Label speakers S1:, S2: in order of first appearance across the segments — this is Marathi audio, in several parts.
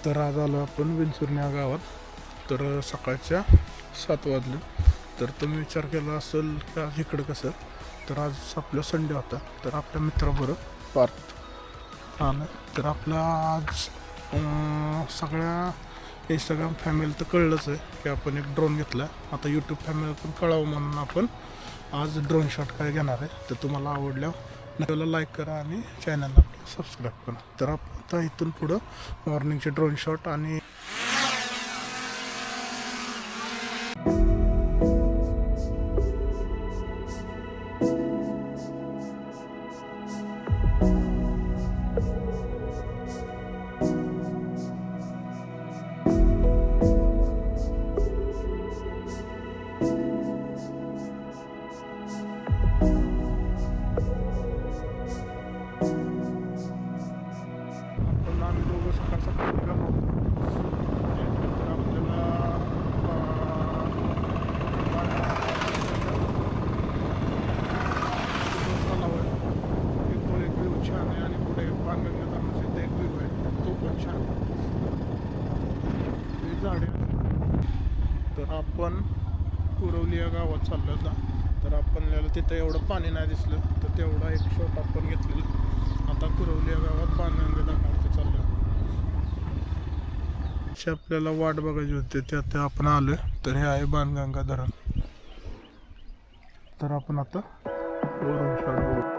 S1: तर आज आलो आपण विंचुर्णी या गावात. तर सकाळच्या 7 वाजले. तर तुम्ही विचार केला असेल का इकडं कसं. तर आज आपला संडे होता. तर आपल्या मित्राबरोबर पार्थ आलं. तर आपला आज सगळ्या इंस्टाग्राम फॅमिली तर कळलंच आहे की आपण एक ड्रोन घेतला. आता यूट्यूब फॅमिली पण कळावं म्हणून आपण आज ड्रोन शॉट काय घेणार आहे. तर तुम्हाला आवडल्यावर नक्कीला लाईक करा आणि चॅनलला सबस्क्राईब करा. तर आता इथून पुढं मॉर्निंगचे ड्रोन शॉट आणि आम्ही दोघं सकाळ सकाळी निघालो होतो. तर आपल्याला तो एक व्ह्यू छान आहे आणि पुढे पानगंगा धरणाचा एक व्ह्यू आहे तो पण छान. हे झाडे. तर आपण कुरवली या गावात चाललो होता. तर आपल्याला तिथं एवढं पाणी नाही दिसलं तर तेवढा एक शॉट आपण घेतलेला. आता कुरवली या गावात पानगंगा धरणावरती चाललो. आपल्याला वाट बघायची होती त्यात आपण आलोय. तर हे आहे बाणगंगा धरण. तर आपण आता वरून शॉट बघू.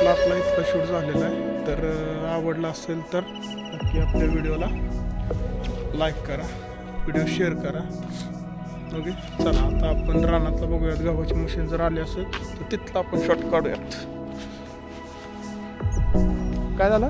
S1: आपला इथला शूट झालेला आहे. तर आवडला असेल तर नक्की आपल्या व्हिडिओला लाईक करा, व्हिडिओ शेअर करा. ओके, चला आता आपण रानातला बघूयात. गव्हाची मशीन जर आली असेल तर तिथला आपण शॉट काढूयात. काय झालं.